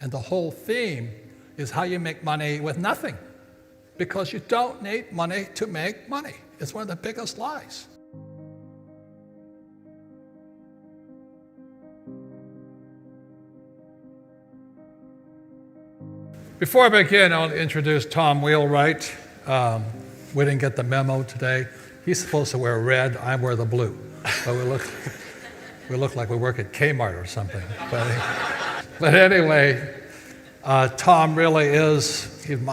And the whole theme is how you make money with nothing. Because you don't need money to make money. It's one of the biggest lies. Before I begin, I'll introduce Tom Wheelwright. We didn't get the memo today. He's supposed to wear red, I wear the blue. But we look like we work at Kmart or something. But anyway, Tom really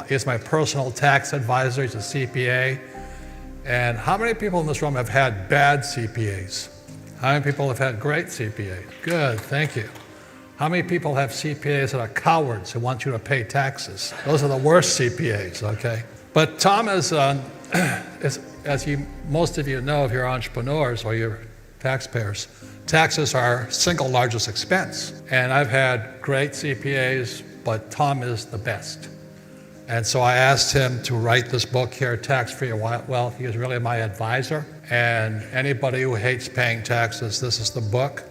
he's my personal tax advisor. He's a CPA. And how many people in this room have had bad CPAs? How many people have had great CPAs? Good, thank you. How many people have CPAs that are cowards who want you to pay taxes? Those are the worst CPAs, okay? But Tom is, most of you know if you're entrepreneurs or you're taxpayers, taxes are our single largest expense. And I've had great CPAs, but Tom is the best. And so I asked him to write this book here, Tax-Free Wealth. He is really my advisor. And anybody who hates paying taxes, this is the book.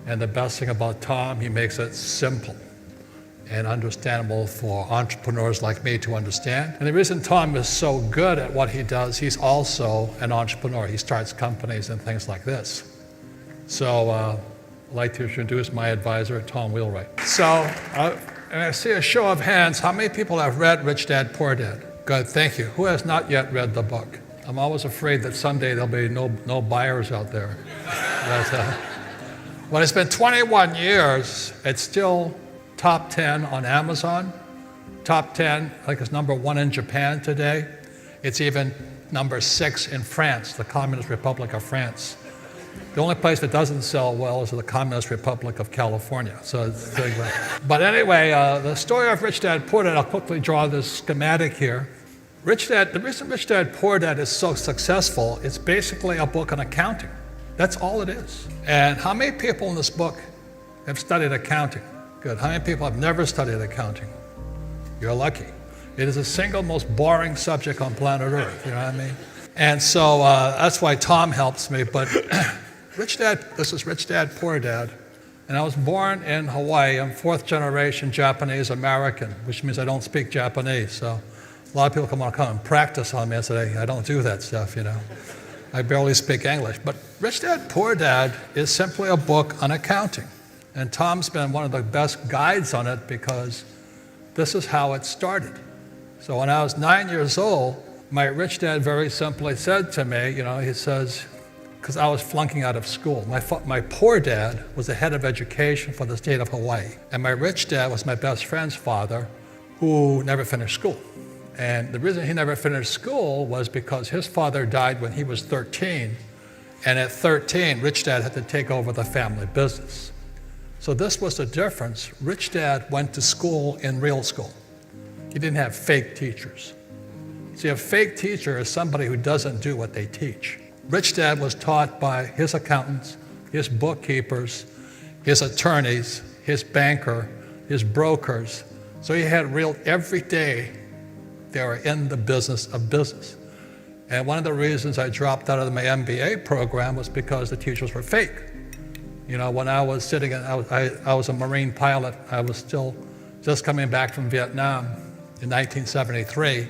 And the best thing about Tom, he makes it simple and understandable for entrepreneurs like me to understand. And the reason Tom is so good at what he does, he's also an entrepreneur. He starts companies and things like this. So I'd like to introduce my advisor, Tom Wheelwright. So, and I see a show of hands. How many people have read Rich Dad, Poor Dad? Good, thank you. Who has not yet read the book? I'm always afraid that someday there'll be no buyers out there. Well, it's been 21 years. It's still top 10 on Amazon. Top 10, I think it's number 1 in Japan today. It's even number 6 in France, the Communist Republic of France. The only place that doesn't sell well is the Communist Republic of California. So it's but anyway, the story of Rich Dad, Poor Dad, I'll quickly draw this schematic here. The reason Rich Dad, Poor Dad is so successful, it's basically a book on accounting. That's all it is. And how many people in this book have studied accounting? Good. How many people have never studied accounting? You're lucky. It is the single most boring subject on planet Earth, you know what I mean? And so that's why Tom helps me. But this is Rich Dad, Poor Dad. And I was born in Hawaii. I'm 4th generation Japanese American, which means I don't speak Japanese. So a lot of people come and practice on me and say, I don't do that stuff, you know. I barely speak English. But Rich Dad, Poor Dad is simply a book on accounting. And Tom's been one of the best guides on it because this is how it started. So when I was 9 years old, my rich dad very simply said to me, you know, he says, because I was flunking out of school. My poor dad was the head of education for the state of Hawaii. And my rich dad was my best friend's father who never finished school. And the reason he never finished school was because his father died when he was 13. And at 13, Rich Dad had to take over the family business. So this was the difference. Rich Dad went to school in real school. He didn't have fake teachers. See, a fake teacher is somebody who doesn't do what they teach. Rich Dad was taught by his accountants, his bookkeepers, his attorneys, his banker, his brokers. So he had every day they were in the business of business. And one of the reasons I dropped out of my MBA program was because the teachers were fake. You know, when I was sitting, I was a Marine pilot. I was still just coming back from Vietnam in 1973.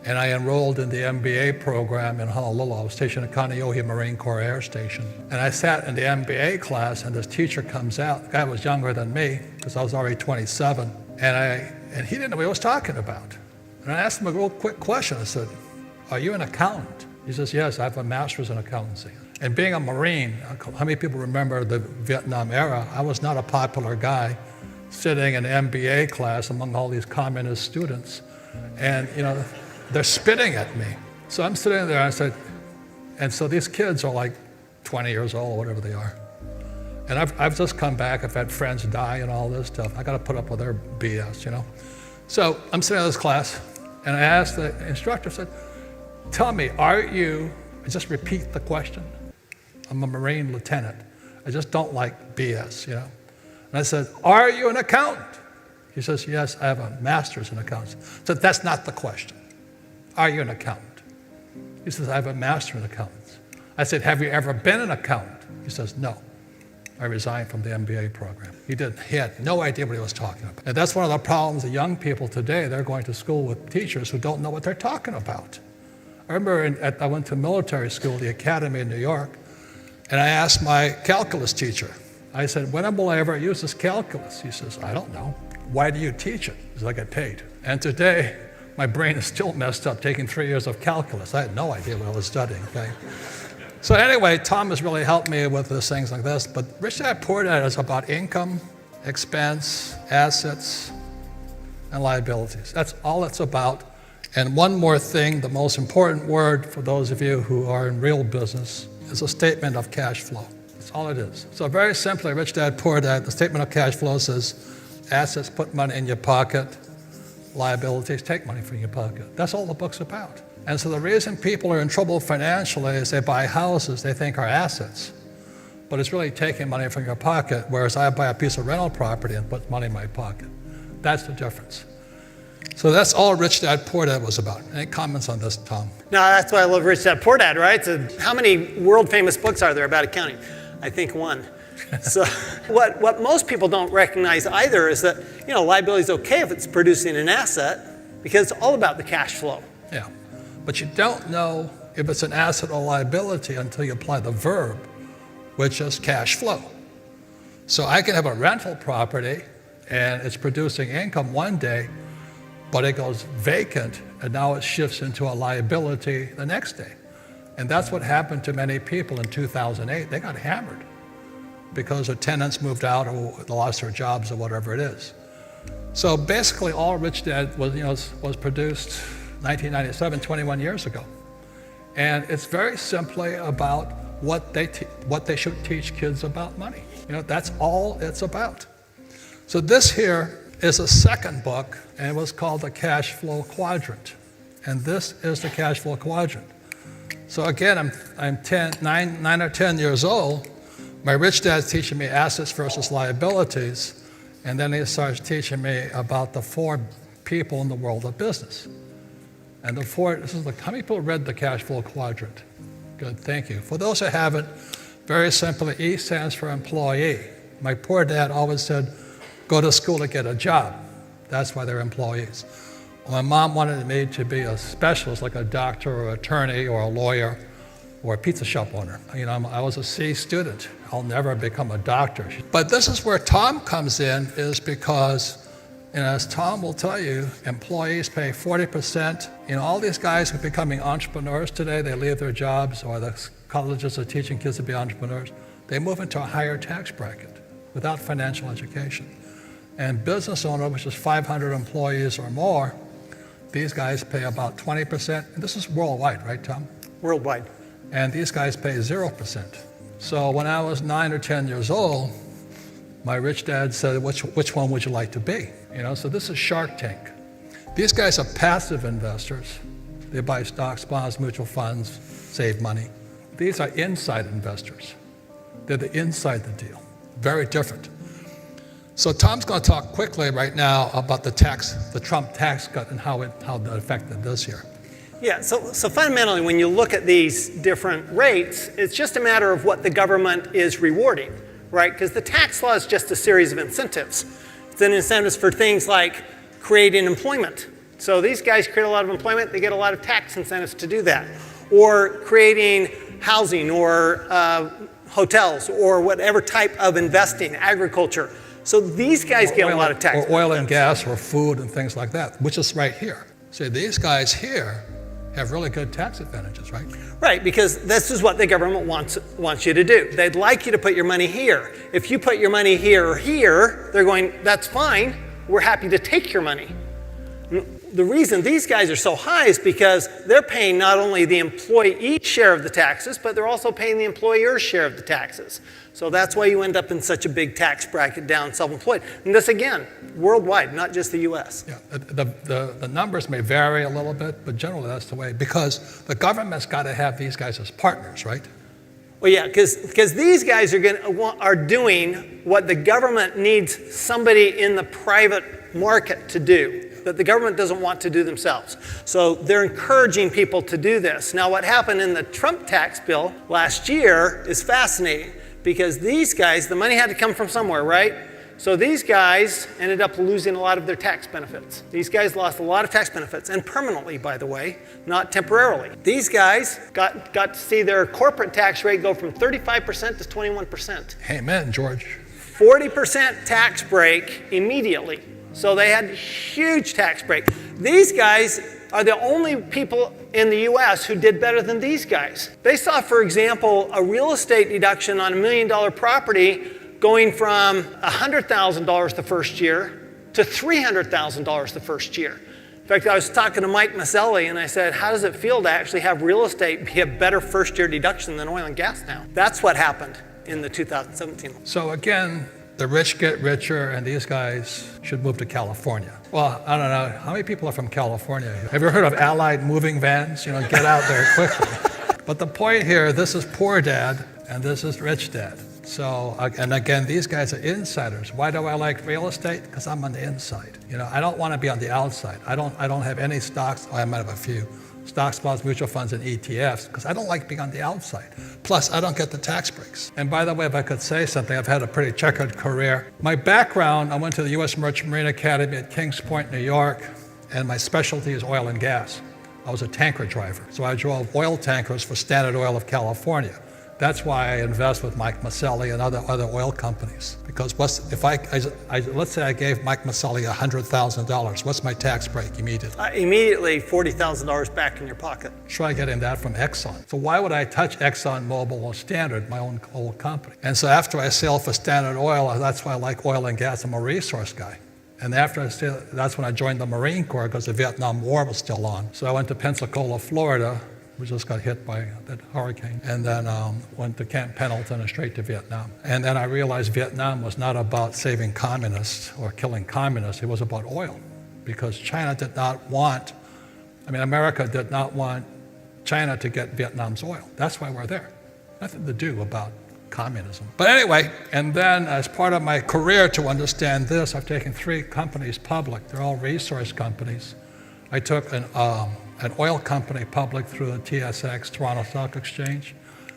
And I enrolled in the MBA program in Honolulu. I was stationed at Kaneohe Marine Corps Air Station. And I sat in the MBA class, and this teacher comes out. The guy was younger than me, because I was already 27. And he didn't know what he was talking about. And I asked him a real quick question. I said, are you an accountant? He says, yes, I have a master's in accountancy. And being a Marine, how many people remember the Vietnam era? I was not a popular guy sitting in an MBA class among all these communist students. And, you know, they're spitting at me. So I'm sitting there, and I said, and so these kids are like 20 years old, or whatever they are. And I've just come back, I've had friends die and all this stuff. I got to put up with their BS, you know. So I'm sitting in this class, and I asked the instructor, I said, tell me, are you, I just repeat the question. I'm a Marine lieutenant. I just don't like BS, you know. And I said, are you an accountant? He says, yes, I have a master's in accounting. I said, that's not the question. Are you an accountant? He says, I have a master in accountants. I said, have you ever been an accountant? He says, no. I resigned from the MBA program. He had no idea what he was talking about. And that's one of the problems of young people today. They're going to school with teachers who don't know what they're talking about. I remember I went to military school, the academy in New York, and I asked my calculus teacher, I said, when will I ever use this calculus? He says, I don't know. Why do you teach it? Because I get paid. And today, my brain is still messed up taking 3 years of calculus. I had no idea what I was studying, okay? So anyway, Tom has really helped me with these things like this, but Rich Dad Poor Dad is about income, expense, assets, and liabilities. That's all it's about. And one more thing, the most important word for those of you who are in real business is a statement of cash flow. That's all it is. So very simply, Rich Dad Poor Dad, the statement of cash flow says, assets put money in your pocket, liabilities take money from your pocket. That's all the book's about. And so the reason people are in trouble financially is they buy houses they think are assets, but it's really taking money from your pocket, whereas I buy a piece of rental property and put money in my pocket. That's the difference. So that's all Rich Dad Poor Dad was about. Any comments on this, Tom? No, that's why I love Rich Dad Poor Dad, right? So how many world famous books are there about accounting? I think one. So what most people don't recognize either is that, liability is okay if it's producing an asset because it's all about the cash flow. Yeah. But you don't know if it's an asset or liability until you apply the verb, which is cash flow. So I can have a rental property and it's producing income one day, but it goes vacant and now it shifts into a liability the next day. And that's what happened to many people in 2008. They got hammered because their tenants moved out or they lost their jobs or whatever it is. So basically all Rich Dad was produced 1997, 21 years ago. And it's very simply about what they should teach kids about money. That's all it's about. So this here is a second book, and it was called The Cash Flow Quadrant. And this is the cash flow quadrant. So again, I'm 9 or 10 years old. My rich dad's teaching me assets versus liabilities, and then he starts teaching me about the four people in the world of business. And how many people read the cash flow quadrant? Good, thank you. For those who haven't, very simply, E stands for employee. My poor dad always said, go to school to get a job. That's why they're employees. My mom wanted me to be a specialist, like a doctor or attorney or a lawyer or a pizza shop owner. I was a C student. I'll never become a doctor. But this is where Tom comes in, is because, as Tom will tell you, employees pay 40%. All these guys who are becoming entrepreneurs today, they leave their jobs, or the colleges are teaching kids to be entrepreneurs. They move into a higher tax bracket without financial education. And business owner, which is 500 employees or more, these guys pay about 20%. And this is worldwide, right, Tom? Worldwide. And these guys pay 0%. So when I was 9 or 10 years old, my rich dad said, which one would you like to be? So this is Shark Tank. These guys are passive investors. They buy stocks, bonds, mutual funds, save money. These are inside investors. They're the inside the deal. Very different. So Tom's going to talk quickly right now about the Trump tax cut and how it affected this year. Yeah, so fundamentally, when you look at these different rates, it's just a matter of what the government is rewarding, right? Because the tax law is just a series of incentives. It's an incentives for things like creating employment. So these guys create a lot of employment, they get a lot of tax incentives to do that. Or creating housing or hotels or whatever type of investing, agriculture. So these guys get a lot of tax. Or oil and gas or food and things like that, which is right here. So these guys here have really good tax advantages, right? Right, because this is what the government wants you to do. They'd like you to put your money here. If you put your money here or here, they're going, that's fine, we're happy to take your money. The reason these guys are so high is because they're paying not only the employee's share of the taxes, but they're also paying the employer's share of the taxes. So that's why you end up in such a big tax bracket down self-employed. And this, again, worldwide, not just the U.S. Yeah, the numbers may vary a little bit, but generally that's the way, because the government's got to have these guys as partners, right? Well, yeah, because these guys are doing what the government needs somebody in the private market to do, that the government doesn't want to do themselves. So they're encouraging people to do this. Now, what happened in the Trump tax bill last year is fascinating, because these guys, the money had to come from somewhere, right? So these guys ended up losing a lot of their tax benefits. These guys lost a lot of tax benefits, and permanently, by the way, not temporarily. These guys got to see their corporate tax rate go from 35% to 21%. Amen, George. 40% tax break immediately. So they had a huge tax break. These guys are the only people in the US who did better than these guys. They saw, for example, a real estate deduction on $1 million property going from $100,000 the first year to $300,000 the first year. In fact, I was talking to Mike Maselli and I said, how does it feel to actually have real estate be a better first year deduction than oil and gas now? That's what happened in the 2017. So again, the rich get richer, and these guys should move to California. Well, I don't know. How many people are from California? Have you heard of Allied moving vans? You know, get out there quickly. But the point here, this is poor dad, and this is rich dad. So, and again, these guys are insiders. Why do I like real estate? Because I'm on the inside. You know, I don't want to be on the outside. I don't have any stocks. I might have a few. Stocks, bonds, mutual funds, and ETFs, because I don't like being on the outside. Plus, I don't get the tax breaks. And by the way, if I could say something, I've had a pretty checkered career. My background, I went to the U.S. Merchant Marine Academy at Kings Point, New York, and my specialty is oil and gas. I was a tanker driver, so I drove oil tankers for Standard Oil of California. That's why I invest with Mike Maselli and other oil companies. Because let's say I gave Mike Maselli $100,000. What's my tax break immediately? Immediately $40,000 back in your pocket. Try getting that from Exxon. So why would I touch ExxonMobil or Standard, my own old company? And so after I sailed for Standard Oil, that's why I like oil and gas. I'm a resource guy. And after that's when I joined the Marine Corps, because the Vietnam War was still on. So I went to Pensacola, Florida. We just got hit by that hurricane, and then went to Camp Pendleton and straight to Vietnam. And then I realized Vietnam was not about saving communists or killing communists. It was about oil, because China did not want, America did not want China to get Vietnam's oil. That's why we're there. Nothing to do about communism. But anyway, and then as part of my career to understand this, I've taken 3 companies public. They're all resource companies. I took an oil company public through the TSX, Toronto Stock Exchange.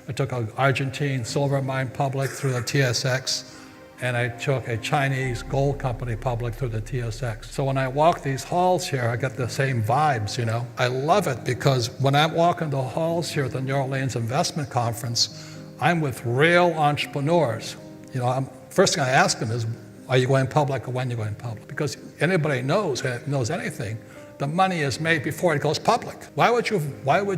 I took an Argentine silver mine public through the TSX, and I took a Chinese gold company public through the TSX. So when I walk these halls here, I get the same vibes, you know. I love it because when I walk in the halls here at the New Orleans Investment Conference, I'm with real entrepreneurs. You know, first thing I ask them is, are you going public or when you're going public? Because anybody knows anything, the money is made before it goes public. Why would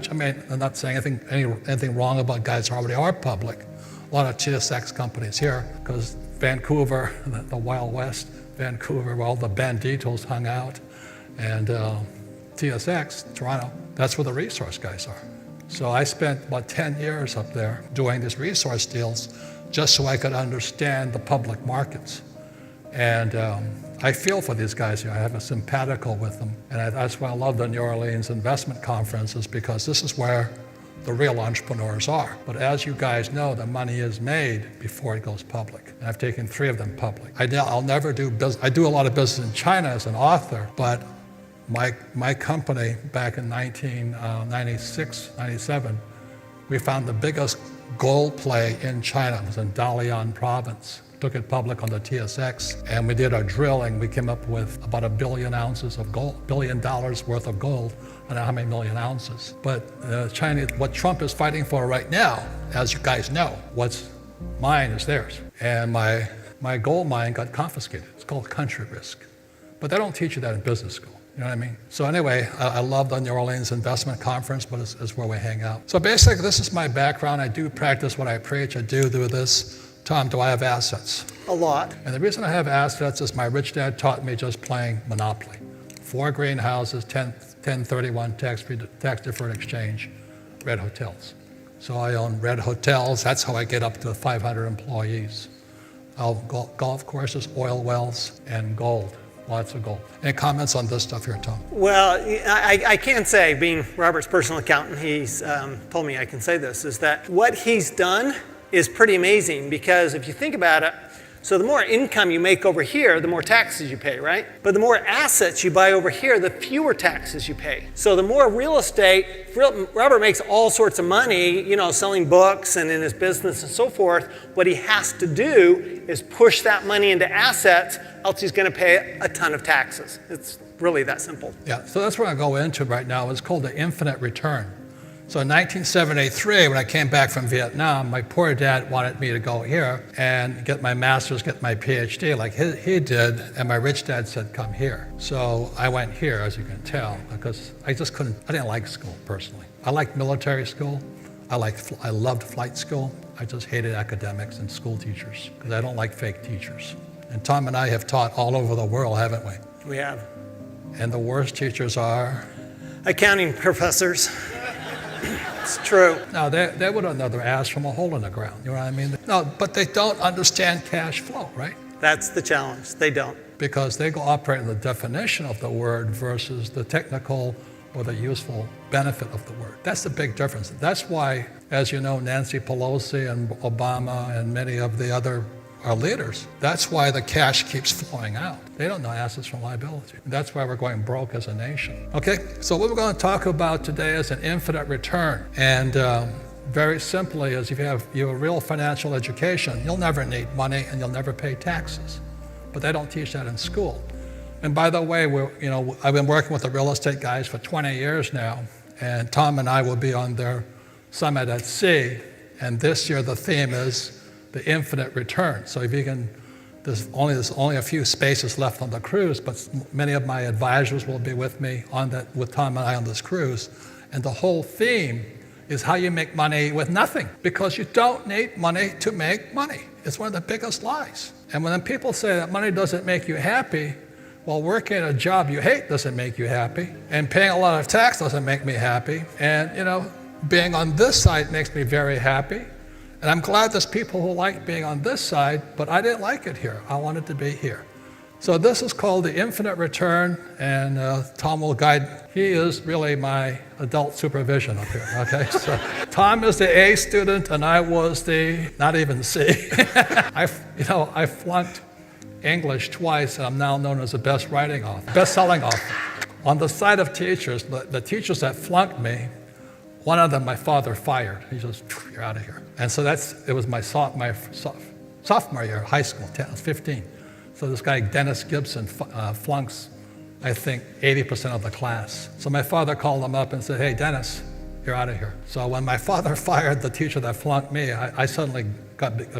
I'm not saying anything wrong about guys who already are public. A lot of TSX companies here, because Vancouver, the Wild West, Vancouver, where all the banditos hung out, and TSX, Toronto, that's where the resource guys are. So I spent about 10 years up there doing these resource deals just so I could understand the public markets. And I feel for these guys here. I have a simpatico with them. And that's why I love the New Orleans Investment Conferences, because this is where the real entrepreneurs are. But as you guys know, the money is made before it goes public. And I've taken 3 of them public. I'll never do business. I do a lot of business in China as an author, but my company back in 1996, 97, we found the biggest gold play in China. It was in Dalian province. Took it public on the TSX, and we did our drilling. We came up with about 1 billion ounces of gold, $1 billion worth of gold. I don't know how many million ounces. But what Trump is fighting for right now, as you guys know, what's mine is theirs. And my gold mine got confiscated. It's called country risk. But they don't teach you that in business school. You know what I mean? So anyway, I love the New Orleans Investment Conference, but it's where we hang out. So basically, this is my background. I do practice what I preach. I do this. Tom, do I have assets? A lot. And the reason I have assets is my rich dad taught me just playing Monopoly. 4 greenhouses, 1031 tax-deferred exchange, Red Hotels. So I own Red Hotels. That's how I get up to 500 employees. Golf courses, oil wells, and gold. Lots of gold. Any comments on this stuff here, Tom? Well, I can say, being Robert's personal accountant, he's told me I can say this, is that what he's done is pretty amazing, because if you think about it, So the more income you make over here, the more taxes you pay, right? But the more assets you buy over here, the fewer taxes you pay. So the more real estate, Robert makes all sorts of money, selling books and in his business and so forth. What he has to do is push that money into assets, else he's going to pay a ton of taxes. It's really that simple. Yeah, so that's what I go into right now. It's called the infinite return. So in 1973, when I came back from Vietnam, my poor dad wanted me to go here and get my master's, get my PhD like he did, and my rich dad said, come here. So I went here, as you can tell, because I didn't like school personally. I liked military school. I loved flight school. I just hated academics and school teachers because I don't like fake teachers. And Tom and I have taught all over the world, haven't we? We have. And the worst teachers are? Accounting professors. It's true. No, they would have another ass from a hole in the ground. You know what I mean? No, but they don't understand cash flow, right? That's the challenge. They don't. Because they go operate on the definition of the word versus the technical or the useful benefit of the word. That's the big difference. That's why, as you know, Nancy Pelosi and Obama and many of the other our leaders, that's why the cash keeps flowing out. They don't know assets from liability. That's why we're going broke as a nation. Okay, so what we're going to talk about today is an infinite return. And very simply is if you have a real financial education, you'll never need money and you'll never pay taxes. But they don't teach that in school. And by the way, I've been working with the real estate guys for 20 years now, and Tom and I will be on their summit at sea. And this year the theme is the infinite return. So if you can, there's only a few spaces left on the cruise, but many of my advisors will be with me with Tom and I on this cruise. And the whole theme is how you make money with nothing, because you don't need money to make money. It's one of the biggest lies. And when people say that money doesn't make you happy, well, working at a job you hate doesn't make you happy, and paying a lot of tax doesn't make me happy, and being on this side makes me very happy. And I'm glad there's people who like being on this side, but I didn't like it here. I wanted to be here. So this is called the infinite return, and Tom will guide. He is really my adult supervision up here, okay? So Tom is the A student, and I was the not even C. I flunked English twice, and I'm now known as the best-selling author. On the side of teachers, the teachers that flunked me, one of them my father fired. He just, you're out of here. And so it was my sophomore year of high school, I was 15. So this guy, Dennis Gibson, flunks, I think, 80% of the class. So my father called him up and said, hey, Dennis, you're out of here. So when my father fired the teacher that flunked me, I suddenly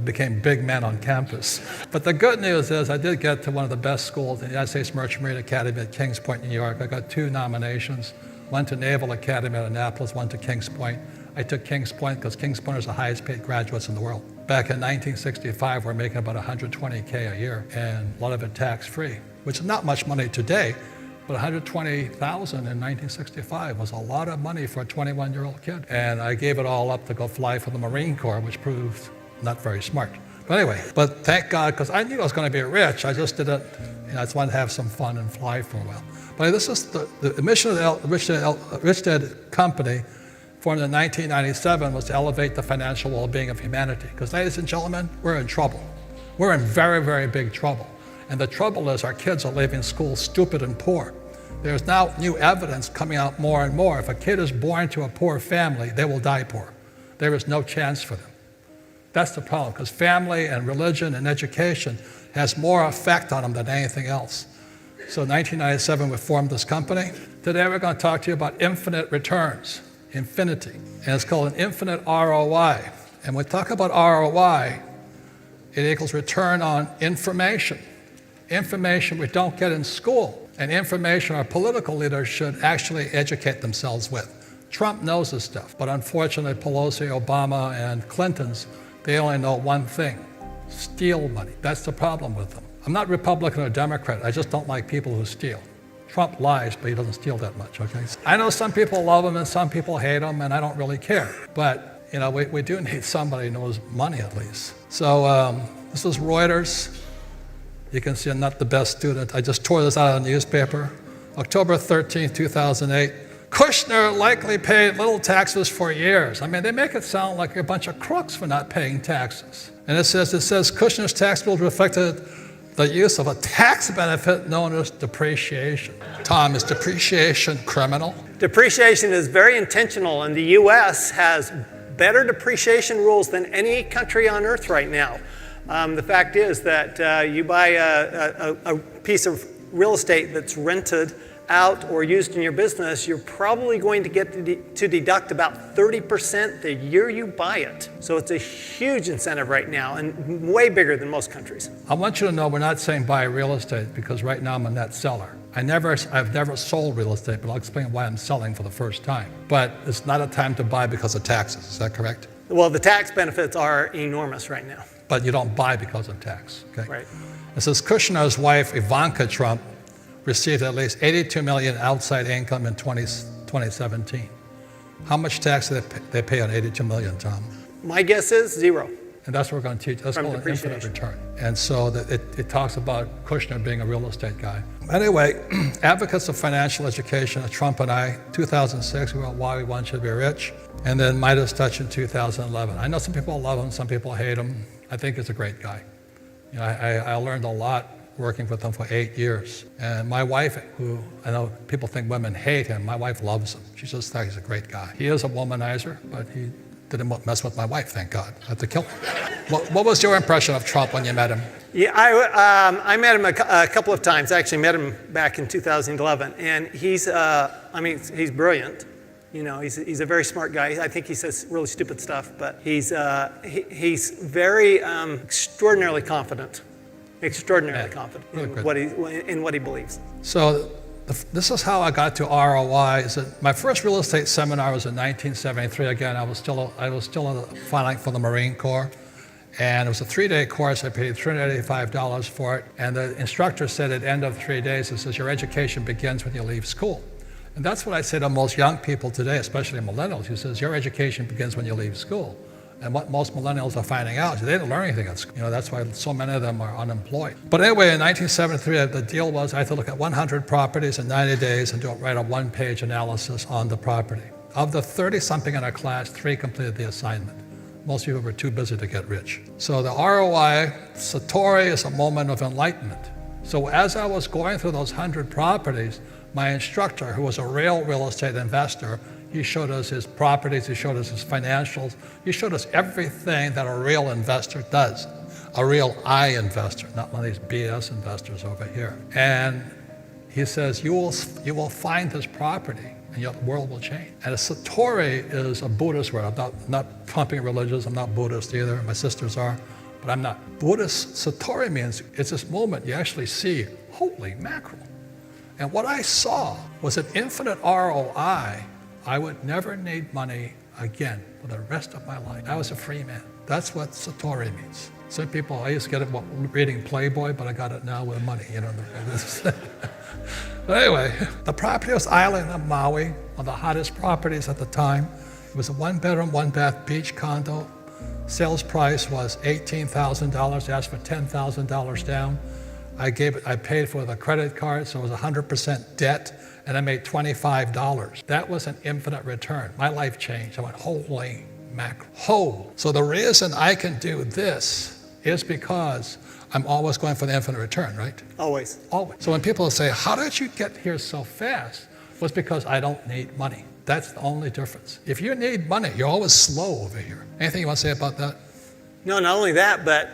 became big man on campus. But the good news is I did get to one of the best schools, the United States Merchant Marine Academy at Kings Point, New York. I got 2 nominations, one to Naval Academy at Annapolis, one to Kings Point. I took Kings Point because Kings Point is the highest paid graduates in the world. Back in 1965, we're making about $120K a year, and a lot of it tax-free, which is not much money today, but $120,000 in 1965 was a lot of money for a 21-year-old kid. And I gave it all up to go fly for the Marine Corps, which proved not very smart. But anyway, thank God, because I knew I was going to be rich. I just didn't, I just wanted to have some fun and fly for a while. But this is the mission of the Rich Dad Company, formed in 1997, was to elevate the financial well-being of humanity. Because, ladies and gentlemen, we're in trouble. We're in very, very big trouble. And the trouble is our kids are leaving school stupid and poor. There's now new evidence coming out more and more. If a kid is born to a poor family, they will die poor. There is no chance for them. That's the problem, because family and religion and education has more effect on them than anything else. So in 1997, we formed this company. Today, we're going to talk to you about infinite returns, infinity. And it's called an infinite ROI. And when we talk about ROI, it equals return on information. Information we don't get in school, and information our political leaders should actually educate themselves with. Trump knows this stuff, but unfortunately, Pelosi, Obama, and Clintons, they only know one thing: steal money. That's the problem with them. I'm not Republican or Democrat. I just don't like people who steal. Trump lies, but he doesn't steal that much, okay? I know some people love him and some people hate him, and I don't really care. But, we do need somebody who knows money at least. So this is Reuters. You can see I'm not the best student. I just tore this out of the newspaper. October 13, 2008, Kushner likely paid little taxes for years. I mean, they make it sound like you're a bunch of crooks for not paying taxes. And it says Kushner's tax bill reflected the use of a tax benefit known as depreciation. Tom, is depreciation criminal? Depreciation is very intentional, and the U.S. has better depreciation rules than any country on earth right now. The fact is that you buy a piece of real estate that's rented out or used in your business, you're probably going to get to deduct about 30% the year you buy it. So it's a huge incentive right now and way bigger than most countries. I want you to know we're not saying buy real estate because right now I'm a net seller. I've never sold real estate, but I'll explain why I'm selling for the first time. But it's not a time to buy because of taxes. Is that correct? Well, the tax benefits are enormous right now. But you don't buy because of tax. Okay? Right. It says Kushner's wife, Ivanka Trump, received at least $82 million outside income in 2017. How much tax did they pay on $82 million, Tom? My guess is zero. And that's what we're going to teach. That's called an infinite return. And so it talks about Kushner being a real estate guy. Anyway, advocates of financial education, Trump and I, 2006, we wrote Why We Want You to Be Rich, and then Midas Touch in 2011. I know some people love him, some people hate him. I think he's a great guy. You know, I learned a lot working with him for 8 years. And my wife, who I know people think women hate him, my wife loves him. She just thinks he's a great guy. He is a womanizer, but he didn't mess with my wife, thank God. I had to kill him. What was your impression of Trump when you met him? Yeah, I met him a couple of times. I actually met him back in 2011, and he's brilliant. You know, he's a very smart guy. I think he says really stupid stuff, but he's very extraordinarily confident. Extraordinarily confident in what he believes. So this is how I got to ROI. Is that my first real estate seminar was in 1973. Again, I was still filing for the Marine Corps, and it was a 3-day course. I paid $385 for it, and the instructor said at the end of 3 days, it says your education begins when you leave school. And that's what I say to most young people today, especially millennials. He says your education begins when you leave school. And what most millennials are finding out is they didn't learn anything at school. You know, that's why so many of them are unemployed. But anyway, in 1973, the deal was I had to look at 100 properties in 90 days and write a one-page analysis on the property. Of the 30-something in our class, 3 completed the assignment. Most people were too busy to get rich. So the ROI, Satori is a moment of enlightenment. So as I was going through those 100 properties, my instructor, who was a real estate investor, he showed us his properties, he showed us his financials, he showed us everything that a real investor does. A real I investor, not one of these BS investors over here. And he says, you will find this property and your world will change. And a Satori is a Buddhist word. I'm not pumping religious, I'm not Buddhist either, my sisters are, but I'm not. Buddhist Satori means it's this moment you actually see, holy mackerel. And what I saw was an infinite ROI. I would never need money again for the rest of my life. I was a free man. That's what Satori means. Some people, I used to get it reading Playboy, but I got it now with money, you know. But anyway, the property was island of Maui, one of the hottest properties at the time. It was a 1-bedroom, 1-bath beach condo. Sales price was $18,000. They asked for $10,000 down. I paid for the credit card, so it was 100% debt, and I made $25. That was an infinite return. My life changed. I went, holy mackerel. So the reason I can do this is because I'm always going for the infinite return, right? Always. Always. So when people say, how did you get here so fast? Well, it's because I don't need money. That's the only difference. If you need money, you're always slow over here. Anything you want to say about that? No, not only that, but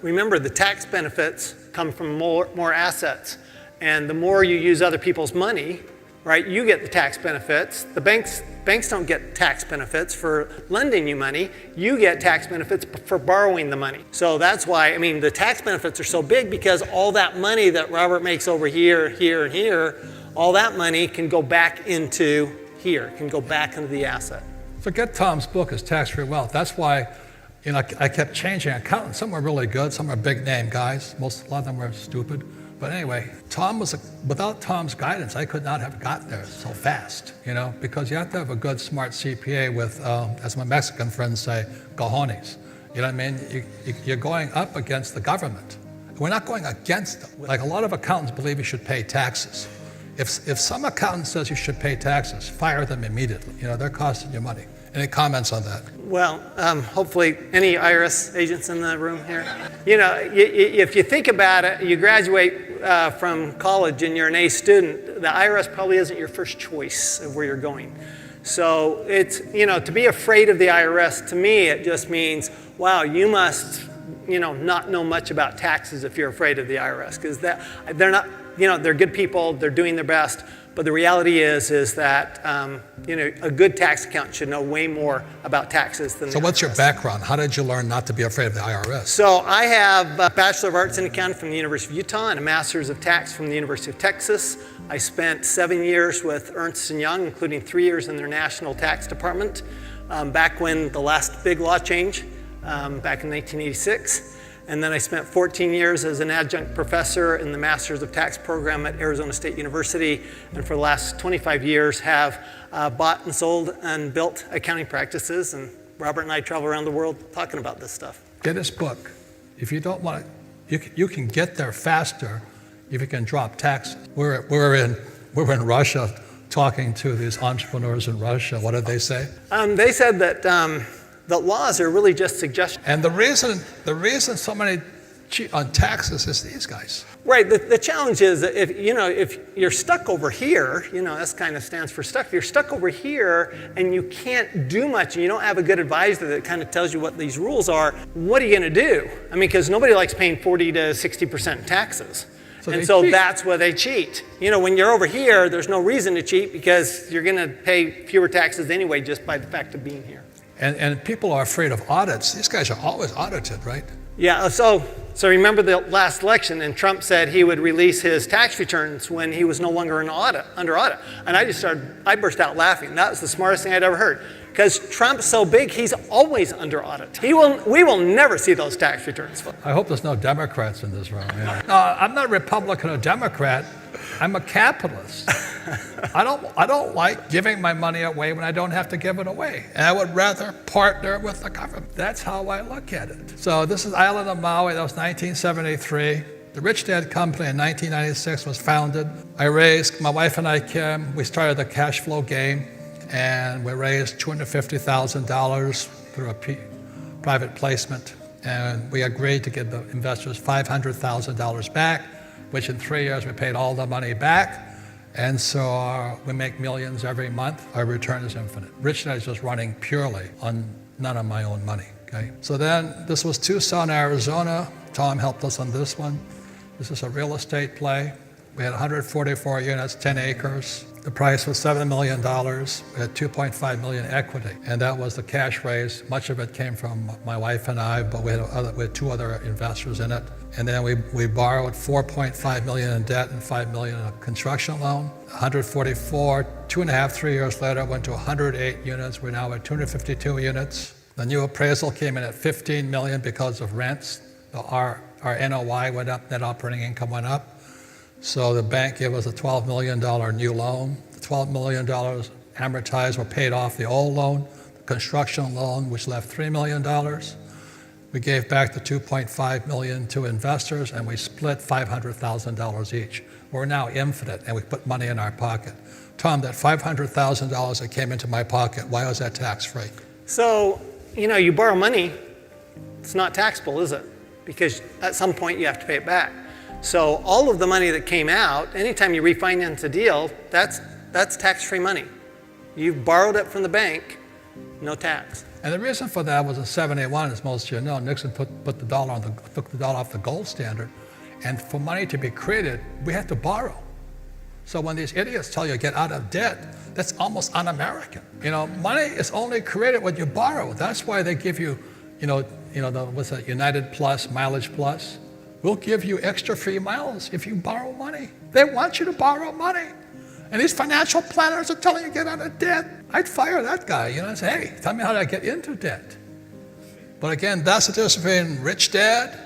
remember the tax benefits come from more assets. And the more you use other people's money, right, you get the tax benefits. The banks don't get tax benefits for lending you money. You get tax benefits for borrowing the money. So that's why, I mean, the tax benefits are so big because all that money that Robert makes over here, here, and here, all that money can go back into here, can go back into the asset. Forget Tom's book, his Tax-Free Wealth. That's why, you know, I kept changing accountants. Some were really good, some were big name guys. A lot of them were stupid. But anyway, without Tom's guidance, I could not have got there so fast, you know, because you have to have a good, smart CPA with, as my Mexican friends say, cojones. You know what I mean? You're going up against the government. We're not going against them. Like a lot of accountants believe you should pay taxes. If some accountant says you should pay taxes, fire them immediately. They're costing you money. Any comments on that? Well, hopefully, any IRS agents in the room here? If you think about it, you graduate from college and you're an A student, the IRS probably isn't your first choice of where you're going. So it's, to be afraid of the IRS, to me, it just means, wow, you must, not know much about taxes if you're afraid of the IRS, because they're not, they're good people, they're doing their best. But the reality is that a good tax accountant should know way more about taxes than the IRS. So what's your background? How did you learn not to be afraid of the IRS? So I have a Bachelor of Arts in Accounting from the University of Utah and a Master's of Tax from the University of Texas. I spent 7 years with Ernst & Young, including 3 years in their national tax department, back when the last big law change, back in 1986. And then I spent 14 years as an adjunct professor in the Masters of Tax program at Arizona State University, and for the last 25 years have bought and sold and built accounting practices, and Robert and I travel around the world talking about this stuff. Get his book. If you don't want it, you can get there faster if you can drop taxes. We're in Russia talking to these entrepreneurs in Russia. What did they say? They said that the laws are really just suggestions. And the reason so many cheat on taxes is these guys. Right. The challenge is that if you're stuck over here, this kind of stands for stuck. If you're stuck over here and you can't do much and you don't have a good advisor that kind of tells you what these rules are, what are you going to do? I mean, because nobody likes paying 40 to 60% in taxes. So that's why they cheat. When you're over here, there's no reason to cheat because you're going to pay fewer taxes anyway just by the fact of being here. And people are afraid of audits. These guys are always audited, right? Yeah, so remember the last election, and Trump said he would release his tax returns when he was no longer under audit. And I burst out laughing. That was the smartest thing I'd ever heard. Because Trump's so big, he's always under audit. We will never see those tax returns. I hope there's no Democrats in this room. Yeah. No, I'm not a Republican or Democrat. I'm a capitalist. I don't like giving my money away when I don't have to give it away. And I would rather partner with the government. That's how I look at it. So this is Island of Maui. That was 1973. The Rich Dad Company in 1996 was founded. My wife and I, Kim, we started the cash flow game, and we raised $250,000 through a private placement. And we agreed to give the investors $500,000 back, which in 3 years we paid all the money back. And so we make millions every month. Our return is infinite. Rich Dad is just running purely on none of my own money, okay? So then this was Tucson, Arizona. Tom helped us on this one. This is a real estate play. We had 144 units, 10 acres. The price was $7 million. We had 2.5 million equity, and that was the cash raise. Much of it came from my wife and I, but we had 2 other investors in it. And then we borrowed $4.5 million in debt and $5 million in a construction loan. 144, 2.5, 3 years later, went to 108 units. We're now at 252 units. The new appraisal came in at $15 million because of rents. Our NOI went up, net operating income went up. So the bank gave us a $12 million new loan. The $12 million amortized or paid off the old loan, the construction loan, which left $3 million. We gave back the $2.5 million to investors, and we split $500,000 each. We're now infinite, and we put money in our pocket. Tom, that $500,000 that came into my pocket, why was that tax-free? So, you borrow money, it's not taxable, is it? Because at some point you have to pay it back. So all of the money that came out, anytime you refinance a deal, that's tax-free money. You've borrowed it from the bank, no tax. And the reason for that was in 71, as most of you know, Nixon took the dollar off the gold standard. And for money to be created, we had to borrow. So when these idiots tell you get out of debt, that's almost un-American. Money is only created when you borrow. That's why they give you, what's that, United Plus, Mileage Plus. We'll give you extra free miles if you borrow money. They want you to borrow money. And these financial planners are telling you to get out of debt. I'd fire that guy, and say, hey, tell me how to get into debt. But again, that's the difference between rich dad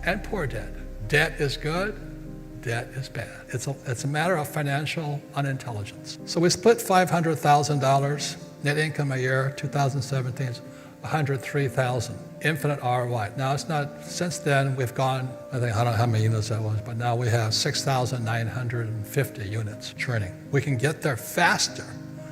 and poor dad. Debt is good, debt is bad. It's a matter of financial unintelligence. So we split $500,000 net income a year, 2017, 103,000. Infinite ROI. Now, it's not, since then, we've gone, I don't know how many units that was, but now we have 6,950 units churning. We can get there faster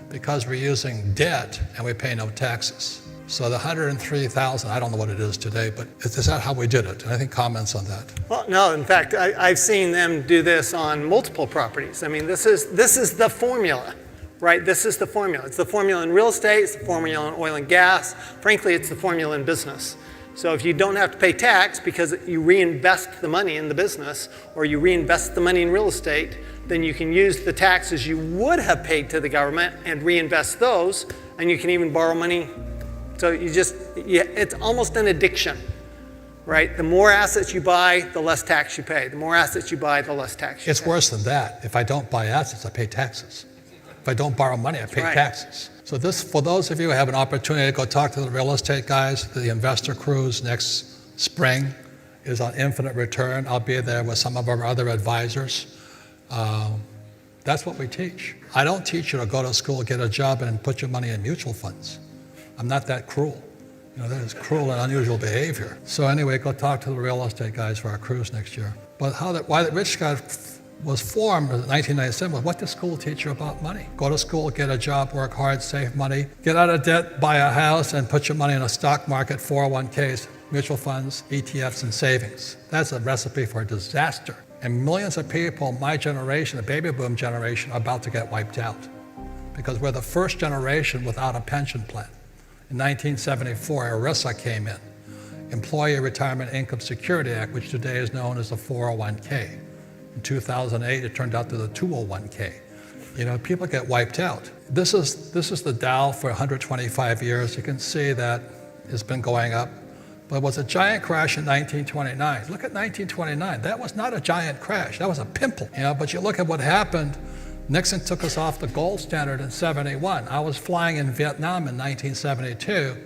because we're using debt and we pay no taxes. So the 103,000, I don't know what it is today, but is that how we did it? And I think comments on that. Well, no, in fact, I've seen them do this on multiple properties. I mean, this is the formula, right? This is the formula. It's the formula in real estate, it's the formula in oil and gas. Frankly, it's the formula in business. So if you don't have to pay tax because you reinvest the money in the business or you reinvest the money in real estate, then you can use the taxes you would have paid to the government and reinvest those, and you can even borrow money. So it's almost an addiction, right? The more assets you buy, the less tax you pay. The more assets you buy, the less tax you pay. It's worse than that. If I don't buy assets, I pay taxes. If I don't borrow money, I pay taxes. So this, for those of you who have an opportunity to go talk to the real estate guys, the investor cruise next spring is on Infinite Return. I'll be there with some of our other advisors. That's what we teach. I don't teach you to go to school, get a job, and put your money in mutual funds. I'm not that cruel. You know, that is cruel and unusual behavior. So anyway, go talk to the real estate guys for our cruise next year. But why the Rich Guy was formed in 1997 was what does school teach you about money? Go to school, get a job, work hard, save money, get out of debt, buy a house, and put your money in a stock market, 401ks, mutual funds, ETFs, and savings. That's a recipe for disaster. And millions of people, my generation, the baby boom generation, are about to get wiped out because we're the first generation without a pension plan. In 1974, ERISA came in, Employee Retirement Income Security Act, which today is known as the 401k. In 2008, it turned out to the 201k. You know, people get wiped out. This is the Dow for 125 years. You can see that it's been going up. But it was a giant crash in 1929. Look at 1929. That was not a giant crash. That was a pimple. You know, but you look at what happened. Nixon took us off the gold standard in '71. I was flying in Vietnam in 1972,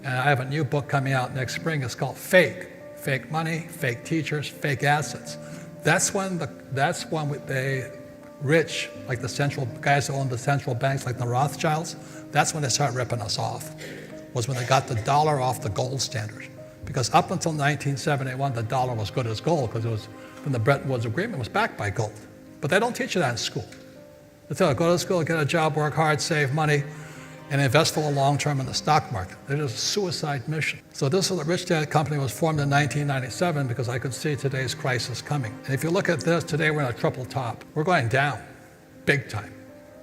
and I have a new book coming out next spring. It's called Fake. Fake money, fake teachers, fake assets. That's when they rich, like the central guys who own the central banks, like the Rothschilds, that's when they started ripping us off, was when they got the dollar off the gold standard. Because up until 1971, the dollar was good as gold because it was, when the Bretton Woods Agreement was backed by gold. But they don't teach you that in school. They tell you, go to school, get a job, work hard, save money, and invest for the long term in the stock market. It is a suicide mission. So this is the Rich Dad Company was formed in 1997 because I could see today's crisis coming. And if you look at this, today we're in a triple top. We're going down, big time.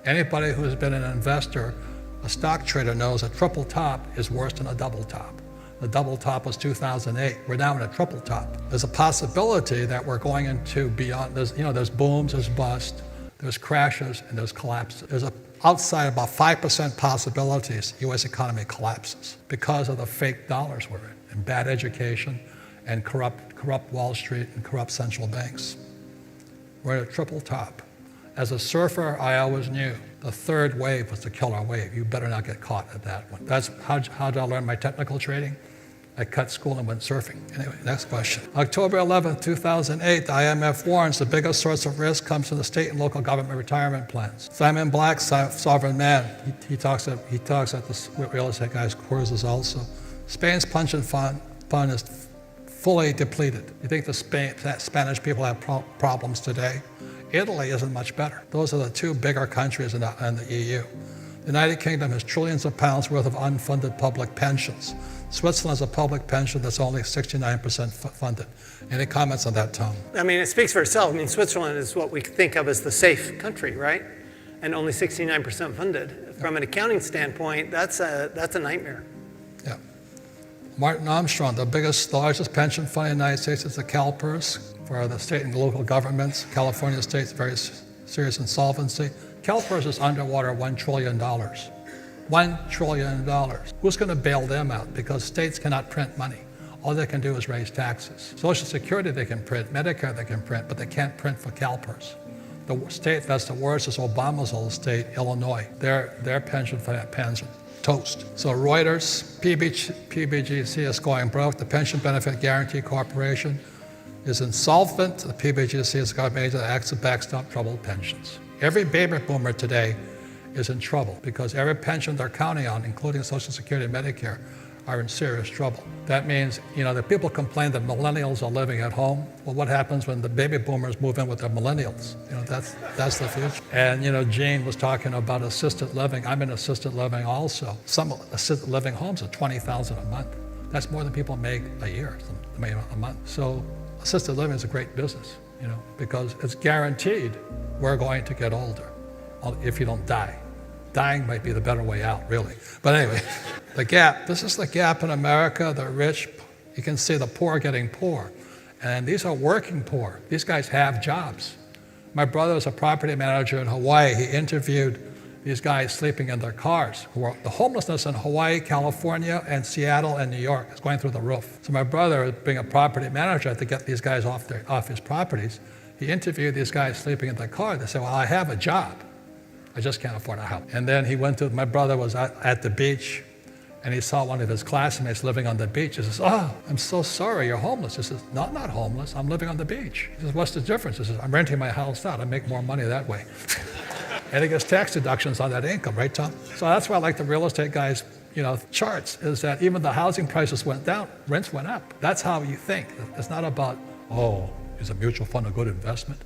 Anybody who has been an investor, a stock trader knows a triple top is worse than a double top. The double top was 2008. We're now in a triple top. There's a possibility that we're going into beyond, there's booms, there's busts, there's crashes, and there's collapses. There's outside about 5% possibilities the U.S. economy collapses because of the fake dollars we're in, and bad education, and corrupt Wall Street, and corrupt central banks. We're at a triple top. As a surfer, I always knew the third wave was the killer wave. You better not get caught at that one. That's how did I learn my technical trading? I cut school and went surfing. Anyway, next question. October 11, 2008, the IMF warns the biggest source of risk comes from the state and local government retirement plans. Simon Black, Sovereign Man, he talks at the real estate guys' cruises also. Spain's pension fund is fully depleted. You think the Spanish people have problems today? Italy isn't much better. Those are the two bigger countries in the EU. The United Kingdom has trillions of pounds worth of unfunded public pensions. Switzerland has a public pension that's only 69% funded. Any comments on that, Tom? I mean, it speaks for itself. I mean, Switzerland is what we think of as the safe country, right? And only 69% funded. From an accounting standpoint, that's a nightmare. Yeah. Martin Armstrong, the largest pension fund in the United States is the CalPERS for the state and local governments. California state's very serious insolvency. CalPERS is underwater $1 trillion. $1 trillion. Who's going to bail them out? Because states cannot print money. All they can do is raise taxes. Social Security they can print, Medicare they can print, but they can't print for CalPERS. The state that's the worst is Obama's old state, Illinois. Their pension plans are toast. So Reuters, PBGC is going broke. The Pension Benefit Guaranty Corporation is insolvent. The PBGC has got made to acts to backstop troubled pensions. Every baby boomer today is in trouble because every pension they're counting on, including Social Security and Medicare, are in serious trouble. That means, the people complain that millennials are living at home. Well, what happens when the baby boomers move in with the millennials? That's the future. And, Gene was talking about assisted living. I'm in assisted living also. Some assisted living homes are $20,000 a month. That's more than people make a year, a month. So assisted living is a great business, because it's guaranteed we're going to get older if you don't die. Dying might be the better way out, really. But anyway, the gap. This is the gap in America, the rich. You can see the poor getting poor. And these are working poor. These guys have jobs. My brother is a property manager in Hawaii. He interviewed these guys sleeping in their cars. The homelessness in Hawaii, California, and Seattle and New York is going through the roof. So my brother, being a property manager, had to get these guys off his properties. He interviewed these guys sleeping in their car. They said, well, I have a job. I just can't afford a house. And then my brother was at the beach, and he saw one of his classmates living on the beach. He says, oh, I'm so sorry, you're homeless. He says, no, I'm not homeless, I'm living on the beach. He says, what's the difference? He says, I'm renting my house out, I make more money that way. And he gets tax deductions on that income, right, Tom? So that's why I like the real estate guys, charts, is that even the housing prices went down, rents went up. That's how you think. It's not about, is a mutual fund a good investment?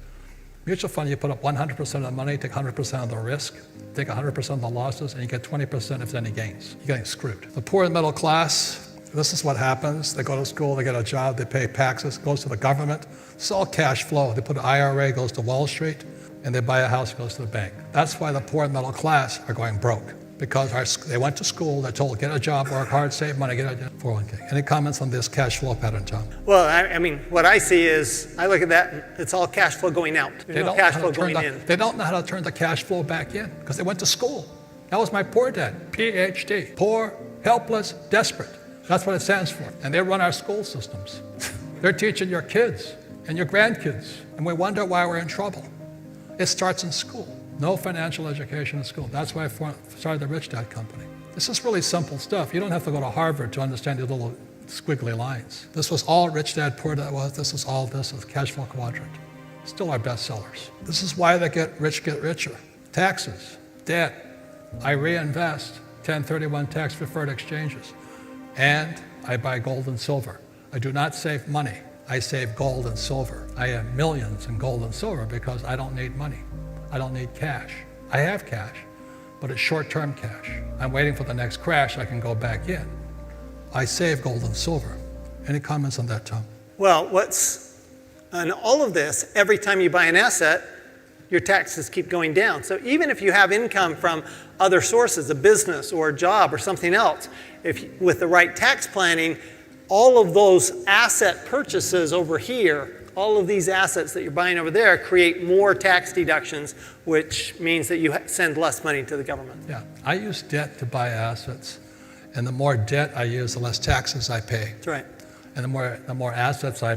Mutual fund, you put up 100% of the money, take 100% of the risk, take 100% of the losses, and you get 20% if there's any gains. You're getting screwed. The poor and middle class, this is what happens. They go to school, they get a job, they pay taxes, goes to the government. It's all cash flow. They put an IRA, goes to Wall Street, and they buy a house, goes to the bank. That's why the poor and middle class are going broke. Because they went to school, they're told, get a job, work hard, save money, get a 401k. Any comments on this cash flow pattern, Tom? Well, I mean, what I see is, I look at that, and it's all cash flow going out. There's no cash flow going in. They don't know how to turn the cash flow back in because they went to school. That was my poor dad, PhD. Poor, helpless, desperate. That's what it stands for. And they run our school systems. They're teaching your kids and your grandkids, and we wonder why we're in trouble. It starts in school. No financial education in school. That's why I started the Rich Dad Company. This is really simple stuff. You don't have to go to Harvard to understand these little squiggly lines. This was all Rich Dad, Poor Dad was. This is all this is Cash Flow Quadrant. Still our best sellers. This is why they get richer. Taxes, debt. I reinvest 1031 tax deferred exchanges. And I buy gold and silver. I do not save money. I save gold and silver. I have millions in gold and silver because I don't need money. I don't need cash. I have cash, but it's short-term cash. I'm waiting for the next crash, I can go back in. I save gold and silver. Any comments on that, Tom? Well, on all of this, every time you buy an asset, your taxes keep going down. So even if you have income from other sources, a business or a job or something else, with the right tax planning, all of those asset purchases over here, all of these assets that you're buying over there create more tax deductions, which means that you send less money to the government. Yeah, I use debt to buy assets, and the more debt I use, the less taxes I pay. That's right. And the more assets I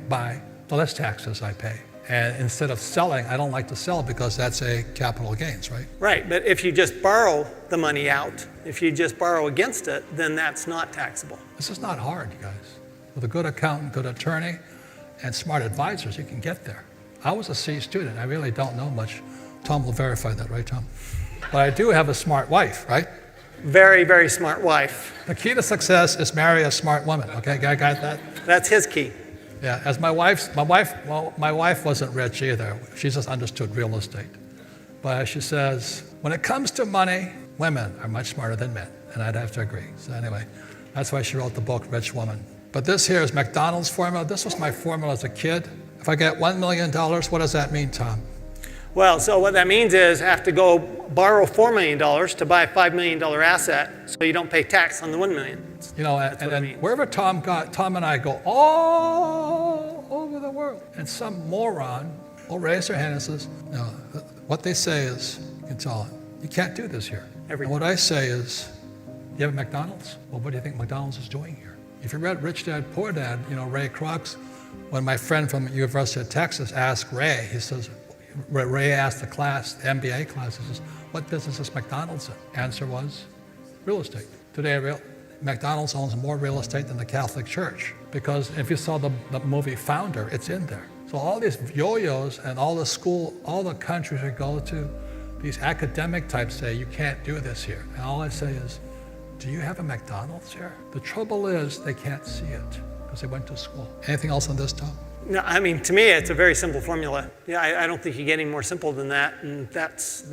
buy, the less taxes I pay. And instead of selling, I don't like to sell because that's a capital gains, right? Right, but if you just borrow the money out, if you just borrow against it, then that's not taxable. This is not hard, you guys. With a good accountant, good attorney, and smart advisors, you can get there. I was a C student. I really don't know much. Tom will verify that, right, Tom? But I do have a smart wife, right? Very, very smart wife. The key to success is marry a smart woman, okay? Got that? That's his key. Yeah, as my wife wasn't rich either. She just understood real estate. But she says, when it comes to money, women are much smarter than men. And I'd have to agree. So anyway, that's why she wrote the book, Rich Woman. But this here is McDonald's formula. This was my formula as a kid. If I get $1 million, what does that mean, Tom? Well, so what that means is I have to go borrow $4 million to buy a $5 million asset so you don't pay tax on the $1 million. And then wherever Tom and I go all over the world. And some moron will raise their hand and says, no, what they say is, you can tell them, you can't do this here. And what I say is, you have a McDonald's? Well, what do you think McDonald's is doing here? If you read Rich Dad, Poor Dad, Ray Kroc, when my friend from the University of Texas asked Ray, he says, Ray asked the class, the MBA class, he says, what business is McDonald's in? Answer was, real estate. Today, McDonald's owns more real estate than the Catholic Church, because if you saw the movie Founder, it's in there. So all these yo-yos and all the countries we go to, these academic types say, you can't do this here. And all I say is, Do you have a McDonald's here? The trouble is they can't see it because they went to school. Anything else on this, Tom? No, I mean, to me, it's a very simple formula. Yeah, I don't think you get any more simple than that, and that's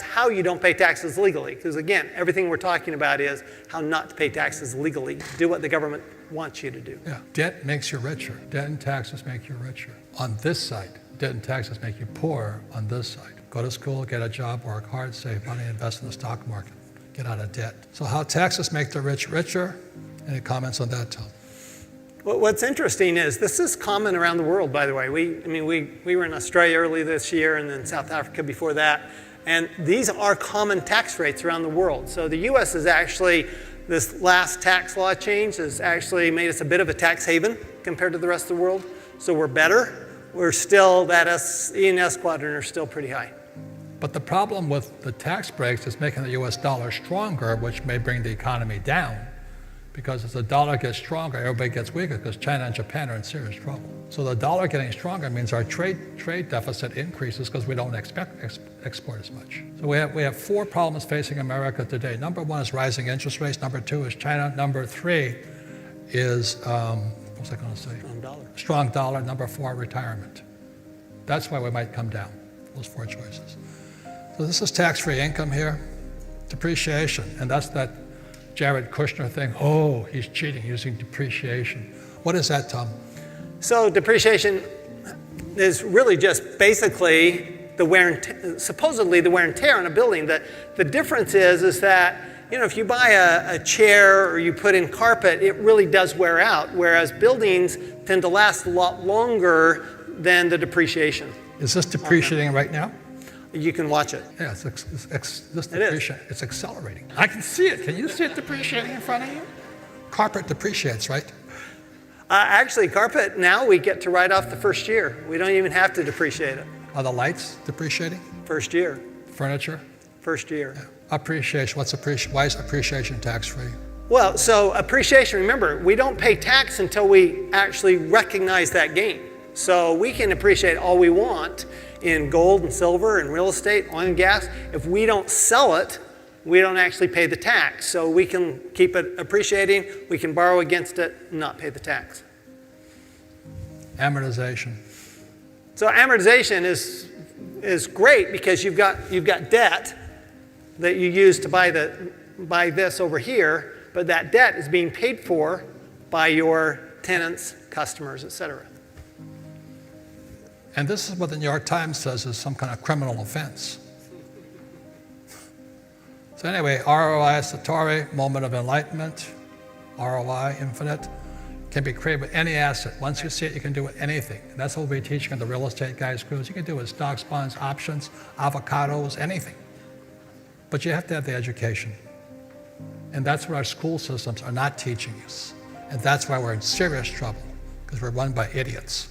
how you don't pay taxes legally. Because again, everything we're talking about is how not to pay taxes legally. Do what the government wants you to do. Yeah. Debt makes you richer. Debt and taxes make you richer. On this side, debt and taxes make you poorer on this side. Go to school, get a job, work hard, save money, invest in the stock market, get out of debt. So how taxes make the rich richer? Any comments on that, Tom? What's interesting is this is common around the world, by the way. We were in Australia early this year and then South Africa before that. And these are common tax rates around the world. So the U.S. is actually, this last tax law change has actually made us a bit of a tax haven compared to the rest of the world. So we're better. We're still, that E&S quadrant are still pretty high. But the problem with the tax breaks is making the U.S. dollar stronger, which may bring the economy down. Because as the dollar gets stronger, everybody gets weaker because China and Japan are in serious trouble. So the dollar getting stronger means our trade deficit increases because we don't export as much. So we have four problems facing America today. Number one is rising interest rates. Number two is China. Number three is, what was I going to say? Strong dollar. Strong dollar. Number four, retirement. That's why we might come down, those four choices. So this is tax-free income here, depreciation, and that's that Jared Kushner thing. Oh, he's cheating using depreciation. What is that, Tom? So depreciation is really just basically the wear and supposedly the wear and tear on a building. The difference is that, you know, if you buy a chair or you put in carpet, it really does wear out, whereas buildings tend to last a lot longer than the depreciation. Is this depreciating right now? You can watch it. Yeah, this depreciating. It's accelerating. I can see it. Can you see it depreciating in front of you? Carpet depreciates, right? Actually, carpet, now we get to write off the first year. We don't even have to depreciate it. Are the lights depreciating? First year. Furniture? First year. Yeah. Appreciation. Why is appreciation tax-free? Well, so appreciation, remember, we don't pay tax until we actually recognize that gain. So we can appreciate all we want in gold and silver and real estate, oil and gas. If we don't sell it, we don't actually pay the tax. So we can keep it appreciating, we can borrow against it and not pay the tax. Amortization. So amortization is great because you've got debt that you use to buy this over here, but that debt is being paid for by your tenants, customers, etc. And this is what the New York Times says is some kind of criminal offense. So anyway, ROI Satori, moment of enlightenment, ROI, infinite, can be created with any asset. Once you see it, you can do it with anything. And that's what we'll be teaching in the real estate guys' crews. You can do it with stocks, bonds, options, avocados, anything. But you have to have the education. And that's what our school systems are not teaching us. And that's why we're in serious trouble, because we're run by idiots.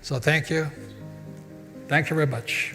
So thank you. Thank you very much.